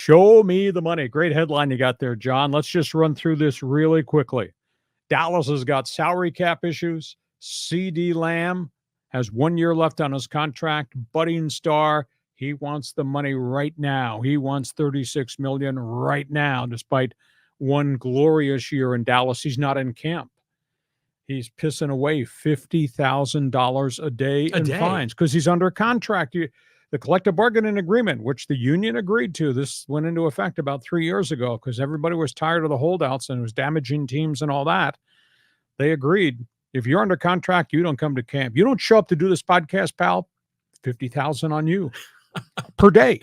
Show me the money. Great headline you got there, John. Let's just run through this really quickly. Dallas has got salary cap issues. CD Lamb has 1 year left on his contract. Budding star. He wants the money right now. He wants $36 million right now, despite one glorious year in Dallas. He's not in camp. He's pissing away $50,000 a day in fines because he's under contract. The collective bargaining agreement, which the union agreed to, this went into effect about 3 years ago because everybody was tired of the holdouts and it was damaging teams and all that. They agreed, if you're under contract, you don't come to camp. You don't show up to do this podcast, pal, $50,000 on you per day.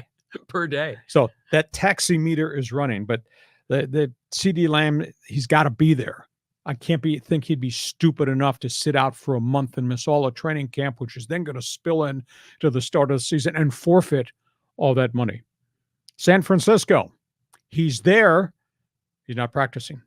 Per day. So that taxi meter is running, but the CD Lamb, he's got to be there. I think he'd be stupid enough to sit out for a month and miss all a training camp, which is then going to spill in to the start of the season and forfeit all that money. San Francisco, he's there. He's not practicing.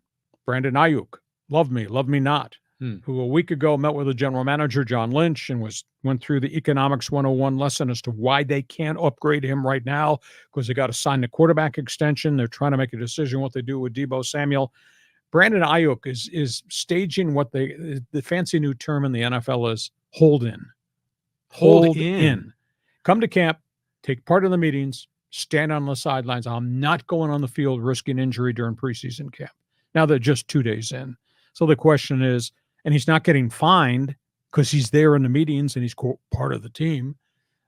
Brandon Ayuk, love me not, who a week ago met with the general manager, John Lynch, and went through the economics 101 lesson as to why they can't upgrade him right now because they got to sign the quarterback extension. They're trying to make a decision what they do with Deebo Samuel. Brandon Ayuk is staging what the fancy new term in the NFL is hold in. Hold in. Come to camp, take part in the meetings, stand on the sidelines. I'm not going on the field risking injury during preseason camp. Now they're just 2 days in. So the question is, and he's not getting fined because he's there in the meetings and he's part of the team.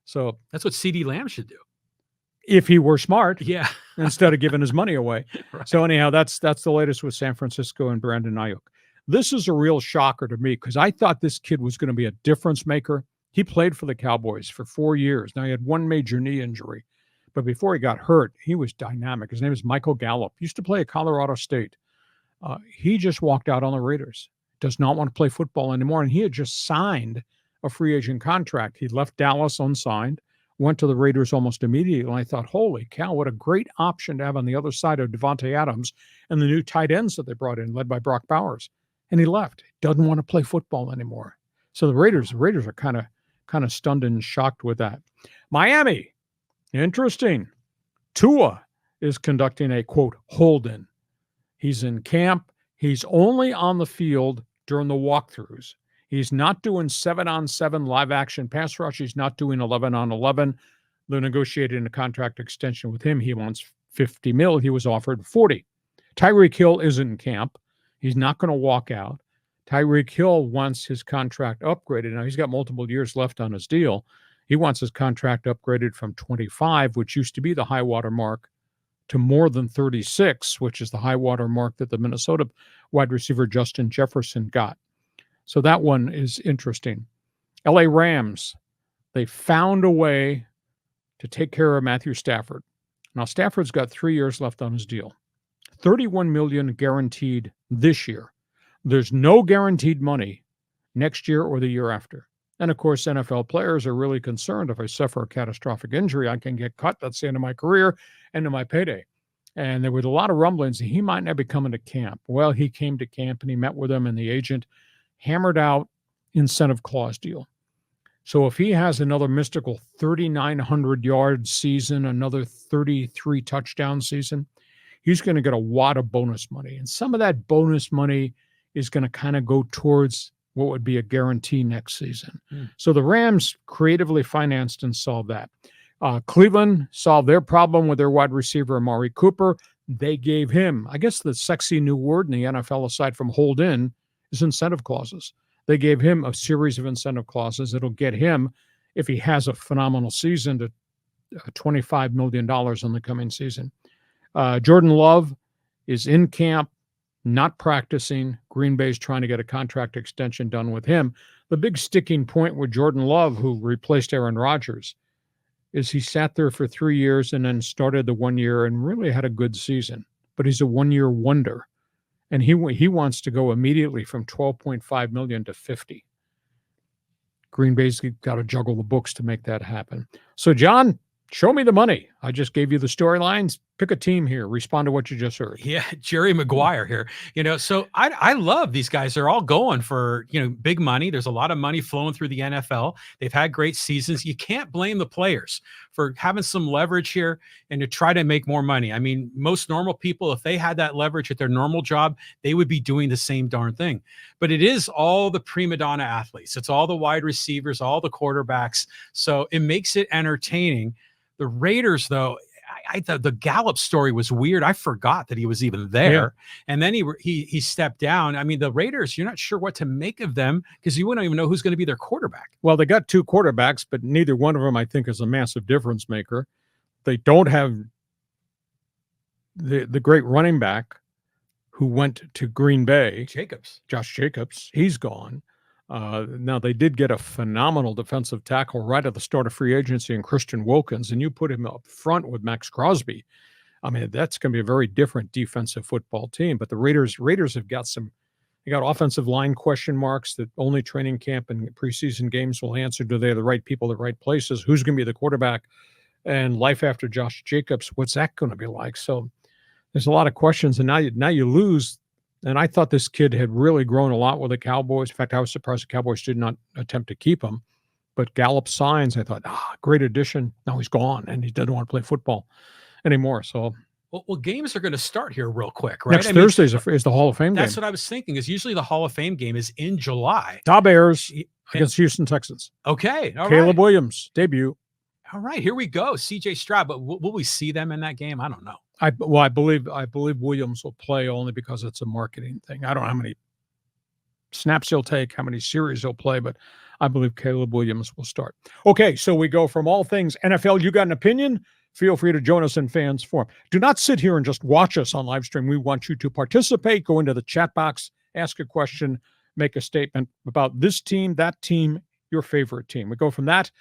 So that's what CD Lamb should do. If he were smart, yeah, instead of giving his money away. Right. So anyhow, that's the latest with San Francisco and Brandon Ayuk. This is a real shocker to me because I thought this kid was going to be a difference maker. He played for the Cowboys for 4 years. Now he had one major knee injury, but before he got hurt, he was dynamic. His name is Michael Gallup. Used to play at Colorado State. He just walked out on the Raiders. Does not want to play football anymore, and he had just signed a free agent contract. He left Dallas unsigned. Went to the Raiders almost immediately, and I thought, holy cow, what a great option to have on the other side of Devontae Adams and the new tight ends that they brought in, led by Brock Bowers. And he left. Doesn't want to play football anymore. So the Raiders are kind of stunned and shocked with that. Miami, interesting. Tua is conducting a, quote, hold-in. He's in camp. He's only on the field during the walkthroughs. He's not doing 7-on-7 live-action pass rush. He's not doing 11-on-11. They're negotiating a contract extension with him. He wants $50 million. He was offered $40. Tyreek Hill isn't in camp. He's not going to walk out. Tyreek Hill wants his contract upgraded. Now, he's got multiple years left on his deal. He wants his contract upgraded from 25, which used to be the high water mark, to more than 36, which is the high water mark that the Minnesota wide receiver Justin Jefferson got. So that one is interesting. LA Rams, they found a way to take care of Matthew Stafford. Now, Stafford's got 3 years left on his deal. $31 million guaranteed this year. There's no guaranteed money next year or the year after. And, of course, NFL players are really concerned. If I suffer a catastrophic injury, I can get cut. That's the end of my career, end of my payday. And there was a lot of rumblings that he might not be coming to camp. Well, he came to camp and he met with them, and the agent hammered out incentive clause deal. So if he has another mystical 3,900-yard season, another 33 touchdown season, he's going to get a wad of bonus money. And some of that bonus money is going to kind of go towards what would be a guarantee next season. So the Rams creatively financed and solved that. Cleveland solved their problem with their wide receiver, Amari Cooper. They gave him, I guess the sexy new word in the NFL, aside from hold in, is incentive clauses. They gave him a series of incentive clauses that'll get him, if he has a phenomenal season, to $25 million in the coming season. Jordan Love is in camp, not practicing. Green Bay's trying to get a contract extension done with him. The big sticking point with Jordan Love, who replaced Aaron Rodgers, is he sat there for 3 years and then started the 1 year and really had a good season. But he's a one-year wonder. And he wants to go immediately from $12.5 million to $50. Green Bay's got to juggle the books to make that happen. So, John, show me the money. I just gave you the storylines. Pick a team here. Respond to what you just heard. Yeah, Jerry Maguire here. So I love these guys. They're all going for, big money. There's a lot of money flowing through the NFL. They've had great seasons. You can't blame the players for having some leverage here and to try to make more money. I mean, most normal people, if they had that leverage at their normal job, they would be doing the same darn thing. But it is all the prima donna athletes. It's all the wide receivers, all the quarterbacks. So it makes it entertaining. The Raiders, though, I thought the Gallup story was weird. I forgot that he was even there. Yeah. And then he stepped down. I mean, the Raiders, you're not sure what to make of them because you wouldn't even know who's going to be their quarterback. Well, they got two quarterbacks, but neither one of them, I think, is a massive difference maker. They don't have the great running back who went to Green Bay. Josh Jacobs. He's gone. Now, they did get a phenomenal defensive tackle right at the start of free agency in Christian Wilkins, and you put him up front with Max Crosby. I mean, that's going to be a very different defensive football team. But the Raiders have got they got offensive line question marks that only training camp and preseason games will answer. Do they have the right people at the right places? Who's going to be the quarterback? And life after Josh Jacobs, what's that going to be like? So there's a lot of questions, and now you lose. And I thought this kid had really grown a lot with the Cowboys. In fact, I was surprised the Cowboys did not attempt to keep him. But Gallup signs, I thought, great addition. Now he's gone, and he doesn't want to play football anymore. So, well, games are going to start here real quick, right? Next Thursday is the Hall of Fame game. That's what I was thinking, is usually the Hall of Fame game is in July. Bears against Houston Texans. Okay. Caleb Williams, debut. All right, here we go. C.J. Stroud, but will we see them in that game? I don't know. I believe Williams will play only because it's a marketing thing. I don't know how many snaps he'll take, how many series he'll play, but I believe Caleb Williams will start. Okay, so we go from all things NFL. You got an opinion? Feel free to join us in Fans Forum. Do not sit here and just watch us on live stream. We want you to participate. Go into the chat box, ask a question, make a statement about this team, that team, your favorite team. We go from that